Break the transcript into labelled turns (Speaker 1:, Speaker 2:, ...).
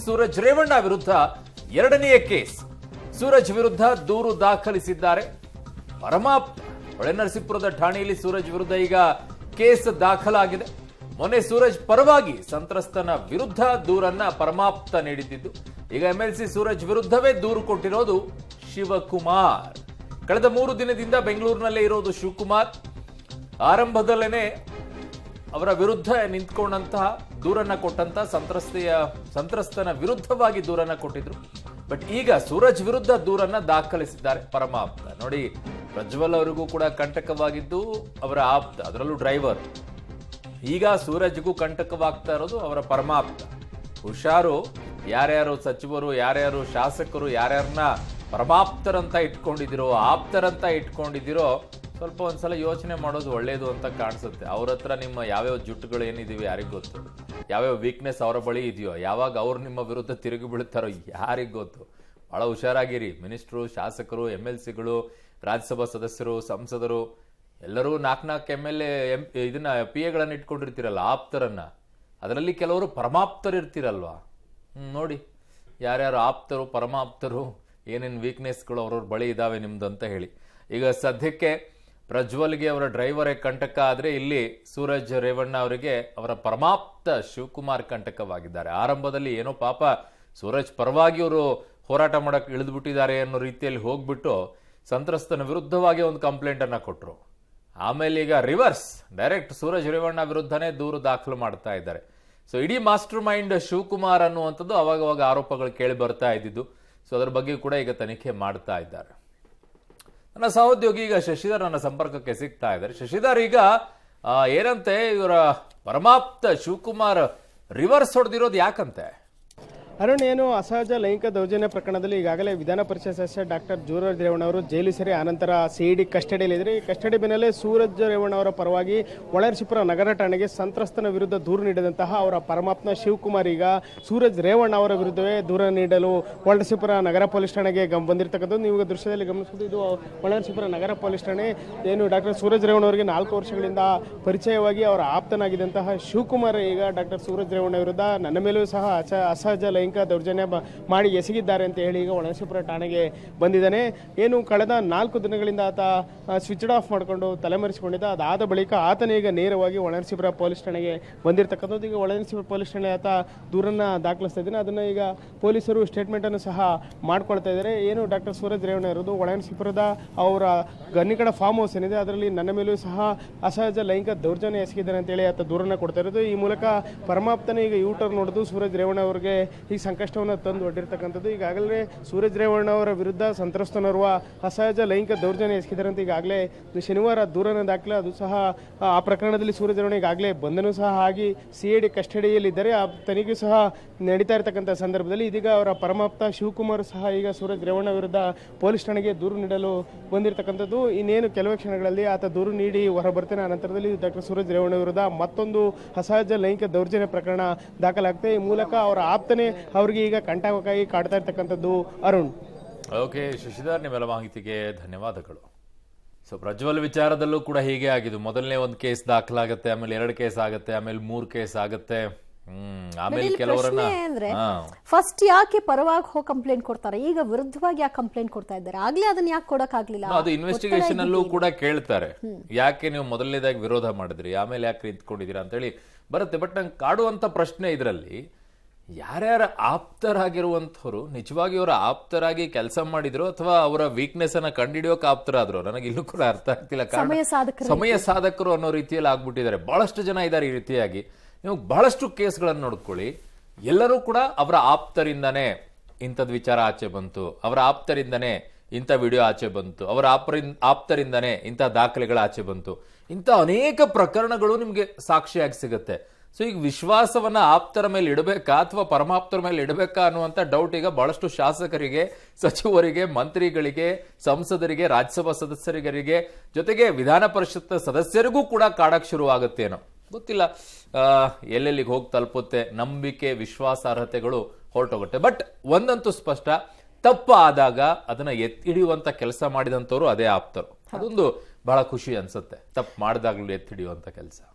Speaker 1: ಸೂರಜ್ ರೇವಣ್ಣ ವಿರುದ್ಧ ಎರಡನೆಯ ಕೇಸ್. ಸೂರಜ್ ವಿರುದ್ಧ ದೂರು ದಾಖಲಿಸಿದ್ದಾರೆ ಪರಮಾಪ್ತ. ಹೊಳೆನರಸೀಪುರದ ಠಾಣೆಯಲ್ಲಿ ಸೂರಜ್ ವಿರುದ್ಧ ಈಗ ಕೇಸ್ ದಾಖಲಾಗಿದೆ. ಮೊನ್ನೆ ಸೂರಜ್ ಪರವಾಗಿ ಸಂತ್ರಸ್ತನ ವಿರುದ್ಧ ದೂರನ್ನ ಪರಮಾಪ್ತ ನೀಡಿದ್ದು, ಈಗ ಎಂಎಲ್ಸಿ ಸೂರಜ್ ವಿರುದ್ಧವೇ ದೂರು ಕೊಟ್ಟಿರೋದು ಶಿವಕುಮಾರ್. ಕಳೆದ 3 ದಿನದಿಂದ ಬೆಂಗಳೂರಿನಲ್ಲೇ ಇರೋದು ಶಿವಕುಮಾರ್. ಆರಂಭದಲ್ಲೇನೆ ಅವರ ವಿರುದ್ಧ ನಿಂತ್ಕೊಂಡಂತಹ ದೂರನ್ನ ಕೊಟ್ಟಂತ ಸಂತ್ರಸ್ತನ ವಿರುದ್ಧವಾಗಿ ದೂರನ್ನ ಕೊಟ್ಟಿದ್ರು. ಬಟ್ ಈಗ ಸೂರಜ್ ವಿರುದ್ಧ ದೂರನ್ನ ದಾಖಲಿಸಿದ್ದಾರೆ ಪರಮಾಪ್ತ. ನೋಡಿ, ಪ್ರಜ್ವಲ್ ಅವರಿಗೂ ಕೂಡ ಕಂಟಕವಾಗಿದ್ದು ಅವರ ಆಪ್ತ, ಅದರಲ್ಲೂ ಡ್ರೈವರ್. ಈಗ ಸೂರಜ್ಗೂ ಕಂಟಕವಾಗ್ತಾ ಇರೋದು ಅವರ ಪರಮಾಪ್ತ. ಹುಷಾರು, ಯಾರ್ಯಾರು ಸಚಿವರು, ಯಾರ್ಯಾರು ಶಾಸಕರು, ಯಾರ್ಯಾರನ್ನ ಪರಮಾಪ್ತರಂತ ಇಟ್ಕೊಂಡಿದಿರೋ, ಆಪ್ತರಂತ ಇಟ್ಕೊಂಡಿದಿರೋ, ಸ್ವಲ್ಪ ಒಂದ್ಸಲ ಯೋಚನೆ ಮಾಡೋದು ಒಳ್ಳೇದು ಅಂತ ಕಾಣಿಸುತ್ತೆ. ಅವ್ರ ಹತ್ರ ನಿಮ್ಮ ಯಾವ್ಯಾವ ಜುಟ್ಟುಗಳು ಏನಿದೀವಿ ಯಾರಿಗ್ ಗೊತ್ತು, ಯಾವ್ಯಾವ ವೀಕ್ನೆಸ್ ಅವರ ಬಳಿ ಇದೆಯೋ, ಯಾವಾಗ ಅವ್ರು ನಿಮ್ಮ ವಿರುದ್ಧ ತಿರುಗಿ ಬೀಳ್ತಾರೋ ಯಾರಿಗ್ ಗೊತ್ತು. ಬಹಳ ಹುಷಾರಾಗಿರಿ. ಮಿನಿಸ್ಟ್ರು, ಶಾಸಕರು, MLCಗಳು, ರಾಜ್ಯಸಭಾ ಸದಸ್ಯರು, ಸಂಸದರು ಎಲ್ಲರೂ 4 MLA ಇದನ್ನ PA ಗಳನ್ನ ಇಟ್ಕೊಂಡಿರ್ತೀರಲ್ಲ, ಆಪ್ತರನ್ನ. ಅದರಲ್ಲಿ ಕೆಲವರು ಪರಮಾಪ್ತರು ಇರ್ತೀರಲ್ವಾ. ನೋಡಿ ಯಾರ್ಯಾರು ಆಪ್ತರು, ಪರಮಾಪ್ತರು, ಏನೇನು ವೀಕ್ನೆಸ್ಗಳು ಅವ್ರವ್ರ ಬಳಿ ಇದಾವೆ ನಿಮ್ದು ಅಂತ ಹೇಳಿ. ಈಗ ಸದ್ಯಕ್ಕೆ ಪ್ರಜ್ವಲ್ಗೆ ಅವರ ಡ್ರೈವರೇ ಕಂಟಕ ಆದ್ರೆ, ಇಲ್ಲಿ ಸೂರಜ್ ರೇವಣ್ಣ ಅವರಿಗೆ ಅವರ ಪರಮಾಪ್ತ ಶಿವಕುಮಾರ್ ಕಂಟಕವಾಗಿದ್ದಾರೆ. ಆರಂಭದಲ್ಲಿ ಏನೋ ಪಾಪ ಸೂರಜ್ ಪರವಾಗಿ ಅವರು ಹೋರಾಟ ಮಾಡಕ್ಕೆ ಇಳಿದ್ಬಿಟ್ಟಿದ್ದಾರೆ ಅನ್ನೋ ರೀತಿಯಲ್ಲಿ ಹೋಗ್ಬಿಟ್ಟು ಸಂತ್ರಸ್ತನ ವಿರುದ್ಧವಾಗಿ ಒಂದು ಕಂಪ್ಲೇಂಟ್ ಅನ್ನ ಕೊಟ್ಟರು. ಆಮೇಲೆ ಈಗ ರಿವರ್ಸ್, ಡೈರೆಕ್ಟ್ ಸೂರಜ್ ರೇವಣ್ಣ ವಿರುದ್ಧನೇ ದೂರು ದಾಖಲು ಮಾಡ್ತಾ ಇದ್ದಾರೆ. ಸೊ ಇಡೀ ಮಾಸ್ಟರ್ ಮೈಂಡ್ ಶಿವಕುಮಾರ್ ಅನ್ನುವಂಥದ್ದು ಅವಾಗವಾಗ ಆರೋಪಗಳು ಕೇಳಿ ಬರ್ತಾ ಇದ್ದಿದ್ದು. ಸೊ ಅದರ ಬಗ್ಗೆ ಕೂಡ ಈಗ ತನಿಖೆ ಮಾಡ್ತಾ ಇದ್ದಾರೆ. ನನ್ನ ಸಹೋದ್ಯೋಗಿ ಈಗ ಶಶಿಧರ್ ನನ್ನ ಸಂಪರ್ಕಕ್ಕೆ ಸಿಗ್ತಾ ಇದ್ದಾರೆ. ಶಶಿಧರ್, ಈಗ ಏನಂತೆ ಇವರ ಪರಮಾಪ್ತ ಶಿವಕುಮಾರ್ ರಿವರ್ಸ್ ಹೊಡೆದಿರೋದು ಯಾಕಂತೆ?
Speaker 2: ಅರುಣ್, ಏನು ಅಸಹಜ ಲೈಂಗಿಕ ದೌರ್ಜನ್ಯ ಪ್ರಕರಣದಲ್ಲಿ ಈಗಾಗಲೇ ವಿಧಾನ ಪರಿಷತ್ ಸದಸ್ಯ ಡಾಕ್ಟರ್ ಸೂರಜ್ ರೇವಣ್ಣ ಅವರು ಜೈಲು ಸೇರಿ ಆನಂತರ CID ಕಸ್ಟಡಿಯಲ್ಲಿದ್ದಾರೆ. ಈ ಕಸ್ಟಡಿ ಬೆನ್ನಲ್ಲೇ ಸೂರಜ್ ರೇವಣ್ಣ ಅವರ ಪರವಾಗಿ ಹೊಳೆನರಸೀಪುರ ನಗರ ಠಾಣೆಗೆ ಸಂತ್ರಸ್ತನ ವಿರುದ್ಧ ದೂರು ನೀಡಿದಂತಹ ಅವರ ಪರಮಾತ್ಮ ಶಿವಕುಮಾರ್ ಈಗ ಸೂರಜ್ ರೇವಣ್ಣ ಅವರ ವಿರುದ್ಧವೇ ದೂರ ನೀಡಲು ಹೊಳೆನರಸೀಪುರ ನಗರ ಪೊಲೀಸ್ ಠಾಣೆಗೆ ಬಂದಿರತಕ್ಕಂಥದ್ದು ನೀವು ದೃಶ್ಯದಲ್ಲಿ ಗಮನಿಸಬಹುದು. ಇದು ಹೊಳೆನರಸೀಪುರ ನಗರ ಪೊಲೀಸ್ ಠಾಣೆ. ಏನು ಡಾಕ್ಟರ್ ಸೂರಜ್ ರೇವಣ್ಣ ಅವರಿಗೆ 4 ವರ್ಷಗಳಿಂದ ಪರಿಚಯವಾಗಿ ಅವರ ಆಪ್ತನಾಗಿದ್ದಂತಹ ಶಿವಕುಮಾರ್ ಈಗ ಡಾಕ್ಟರ್ ಸೂರಜ್ ರೇವಣ್ಣ ವಿರುದ್ಧ ನನ್ನ ಮೇಲೂ ಸಹ ಅಸಹಜ ಲೈಂಗಿಕ ದೌರ್ಜನ್ಯ ಮಾಡಿ ಎಸಗಿದ್ದಾರೆ ಅಂತ ಹೇಳಿ ಈಗ ಹೊಳೆನರಸೀಪುರ ಠಾಣೆಗೆ ಬಂದಿದ್ದಾನೆ. ಏನು ಕಳೆದ 4 ದಿನಗಳಿಂದ ಆತ ಸ್ವಿಚ್ ಆಫ್ ಮಾಡಿಕೊಂಡು ತಲೆಮರೆಸಿಕೊಂಡಿದ್ದ. ಅದಾದ ಬಳಿಕ ಆತನೇ ಈಗ ನೇರವಾಗಿ ಹೊಳೆನರಸೀಪುರ ಪೊಲೀಸ್ ಠಾಣೆಗೆ ಬಂದಿರತಕ್ಕಂಥದ್ದು. ಈಗ ಹೊಳೆನರಸೀಪುರ ಪೊಲೀಸ್ ಠಾಣೆ ಆತ ದೂರನ್ನ ದಾಖಲಿಸ್ತಾ ಇದ್ದಾನೆ. ಅದನ್ನ ಈಗ ಪೊಲೀಸರು ಸ್ಟೇಟ್ಮೆಂಟ್ ಅನ್ನು ಸಹ ಮಾಡ್ಕೊಳ್ತಾ ಇದ್ದಾರೆ. ಏನು ಡಾಕ್ಟರ್ ಸೂರಜ್ ರೇವಣ್ಣ ಇರೋದು ಹೊಳೆನರಸೀಪುರದ ಅವರ ಗನ್ನಿಕಡ ಫಾರ್ಮ್ ಹೌಸ್ ಏನಿದೆ ಅದರಲ್ಲಿ ನನ್ನ ಮೇಲೂ ಸಹ ಅಸಹಜ ಲೈಂಗಿಕ ದೌರ್ಜನ್ಯ ಎಸಗಿದ್ದಾನೆ ಅಂತೇಳಿ ಆತ ದೂರನ್ನ ಕೊಡ್ತಾ ಇರೋದು. ಈ ಮೂಲಕ ಪರಮಾಪ್ತನೇ ಈಗ ಯೂಟರ್ನ್ ನೋಡಿದು ಸೂರಜ್ ರೇವಣ್ಣ ಅವರಿಗೆ ಈ ಸಂಕಷ್ಟವನ್ನು ತಂದು ಒಡ್ಡಿರ್ತಕ್ಕಂಥದ್ದು. ಈಗಾಗಲೇ ಸೂರಜ್ ರೇವಣ್ಣ ಅವರ ವಿರುದ್ಧ ಸಂತ್ರಸ್ತನೋರ್ವ ಅಸಹಜ ಲೈಂಗಿಕ ದೌರ್ಜನ್ಯ ಎಸಗಿದ್ದಾರಂತೆ ಈಗಾಗಲೇ ಶನಿವಾರ ದೂರನ್ನು ದಾಖಲೆ. ಅದು ಸಹ ಆ ಪ್ರಕರಣದಲ್ಲಿ ಸೂರಜ್ ರೇವಣ್ಣ ಈಗಾಗಲೇ ಬಂಧನೂ ಸಹ ಆಗಿ CID ಕಸ್ಟಡಿಯಲ್ಲಿದ್ದಾರೆ. ಆ ತನಿಖೆ ಸಹ ನಡೀತಾ ಇರತಕ್ಕಂಥ ಸಂದರ್ಭದಲ್ಲಿ ಇದೀಗ ಅವರ ಪರಮಾಪ್ತ ಶಿವಕುಮಾರ್ ಸಹ ಈಗ ಸೂರಜ್ ರೇವಣ್ಣ ವಿರುದ್ಧ ಪೊಲೀಸ್ ಠಾಣೆಗೆ ದೂರು ನೀಡಲು ಬಂದಿರತಕ್ಕಂಥದ್ದು. ಇನ್ನೇನು ಕೆಲವೇ ಕ್ಷಣಗಳಲ್ಲಿ ಆತ ದೂರು ನೀಡಿ ಹೊರ ಬರ್ತಾನೆ. ಆ ನಂತರದಲ್ಲಿ ಡಾಕ್ಟರ್ ಸೂರಜ್ ರೇವಣ್ಣ ವಿರುದ್ಧ ಮತ್ತೊಂದು ಅಸಹಜ ಲೈಂಗಿಕ ದೌರ್ಜನ್ಯ ಪ್ರಕರಣ ದಾಖಲಾಗ್ತದೆ. ಈ ಮೂಲಕ ಅವರ ಆಪ್ತನೇ ಅವರಿಗೆ ಈಗ ಕಂಟಕವಾಗಿ ಕಾಡ್ತಾ ಇರ್ತಕ್ಕಂಥದ್ದು. ಅರುಣ್,
Speaker 1: ಓಕೆ ಶಶಿಧರ್, ನಿಮ್ಮೆಲ್ಲ ಮಾಹಿತಿಗೆ ಧನ್ಯವಾದಗಳು. ಸೊ ಪ್ರಜ್ವಲ್ ವಿಚಾರದಲ್ಲೂ ಕೂಡ ಹೀಗೆ ಆಗಿದ್ದು. ಮೊದಲನೇ ಒಂದು ಕೇಸ್ ದಾಖಲಾಗುತ್ತೆ, ಆಮೇಲೆ 2 ಕೇಸ್ ಆಗುತ್ತೆ, ಆಮೇಲೆ 3 ಕೇಸ್ ಆಗುತ್ತೆ. ಆಮೇಲೆ ಕೆಲವರನ್ನ
Speaker 3: ಫಸ್ಟ್ ಯಾಕೆ ಪರವಾಗಿ ಹೋಗಿ ಕಂಪ್ಲೇಂಟ್ ಕೊಡ್ತಾರೆ, ಈಗ ವಿರುದ್ಧವಾಗಿ ಯಾಕೆ ಕಂಪ್ಲೇಂಟ್ ಕೊಡ್ತಾ ಇದ್ದಾರೆ? ಆಗ್ಲೇ ಅದನ್ನ ಯಾಕೆ ಕೊಡಕ್ ಆಗ್ಲಿಲ್ಲ?
Speaker 1: ಅದು ಇನ್ವೆಸ್ಟಿಗೇಷನ್ ಅಲ್ಲೂ ಕೂಡ ಕೇಳ್ತಾರೆ. ಯಾಕೆ ನೀವು ಮೊದಲನೇದಾಗಿ ವಿರೋಧ ಮಾಡಿದ್ರಿ, ಆಮೇಲೆ ಯಾಕೆ ನಿಂತ್ಕೊಂಡಿದ್ದೀರಾ ಅಂತ ಹೇಳಿ ಬರುತ್ತೆ. ಬಟ್ ನಂಗೆ ಕಾಡುವಂತ ಪ್ರಶ್ನೆ ಇದರಲ್ಲಿ, ಯಾರ್ಯಾರ ಆಪ್ತರಾಗಿರುವಂಥವ್ರು ನಿಜವಾಗಿ ಅವರ ಆಪ್ತರಾಗಿ ಕೆಲಸ ಮಾಡಿದ್ರು ಅಥವಾ ಅವರ ವೀಕ್ನೆಸ್ ಅನ್ನ ಕಂಡುಹಿಡಿಯೋಕೆ ಆಪ್ತರಾದ್ರು? ನನಗೆ ಇಲ್ಲೂ ಕೂಡ ಅರ್ಥ ಆಗ್ತಿಲ್ಲ. ಸಮಯ ಸಾಧಕರು ಅನ್ನೋ ರೀತಿಯಲ್ಲಿ ಆಗ್ಬಿಟ್ಟಿದ್ದಾರೆ. ಬಹಳಷ್ಟು ಜನ ಇದ್ದಾರೆ ಈ ರೀತಿಯಾಗಿ. ನೀವು ಬಹಳಷ್ಟು ಕೇಸ್ಗಳನ್ನು ನೋಡ್ಕೊಳ್ಳಿ, ಎಲ್ಲರೂ ಕೂಡ ಅವರ ಆಪ್ತರಿಂದನೇ ಇಂಥದ್ ವಿಚಾರ ಆಚೆ ಬಂತು, ಅವರ ಆಪ್ತರಿಂದನೇ ಇಂಥ ವಿಡಿಯೋ ಆಚೆ ಬಂತು, ಅವರ ಆಪ್ತರಿಂದನೇ ಇಂಥ ದಾಖಲೆಗಳ ಆಚೆ ಬಂತು. ಇಂಥ ಅನೇಕ ಪ್ರಕರಣಗಳು ನಿಮ್ಗೆ ಸಾಕ್ಷಿಯಾಗಿ ಸಿಗುತ್ತೆ. ಸೊ ಈಗ ವಿಶ್ವಾಸವನ್ನ ಆಪ್ತರ ಮೇಲೆ ಇಡಬೇಕಾ ಅಥವಾ ಪರಮಾಪ್ತರ ಮೇಲೆ ಇಡಬೇಕಾ ಅನ್ನುವಂಥ ಡೌಟ್ ಈಗ ಬಹಳಷ್ಟು ಶಾಸಕರಿಗೆ, ಸಚಿವರಿಗೆ, ಮಂತ್ರಿಗಳಿಗೆ, ಸಂಸದರಿಗೆ, ರಾಜ್ಯಸಭಾ ಸದಸ್ಯರಿಗೆ, ಜೊತೆಗೆ ವಿಧಾನ ಪರಿಷತ್ ಸದಸ್ಯರಿಗೂ ಕೂಡ ಕಾಡಕ್ ಶುರು ಆಗುತ್ತೇನೋ ಗೊತ್ತಿಲ್ಲ. ಎಲ್ಲೆಲ್ಲಿಗೆ ಹೋಗಿ ತಲುಪುತ್ತೆ, ನಂಬಿಕೆ, ವಿಶ್ವಾಸಾರ್ಹತೆಗಳು ಹೊರಟೋಗುತ್ತೆ. ಬಟ್ ಒಂದಂತೂ ಸ್ಪಷ್ಟ, ತಪ್ಪು ಆದಾಗ ಅದನ್ನ ಎತ್ತಿಡಿಯುವಂತ ಕೆಲಸ ಮಾಡಿದಂಥವ್ರು ಅದೇ ಆಪ್ತರು. ಅದೊಂದು ಬಹಳ ಖುಷಿ ಅನ್ಸುತ್ತೆ, ತಪ್ಪು ಮಾಡಿದಾಗ್ಲೂ ಎತ್ತಿಡಿಯುವಂತ ಕೆಲಸ.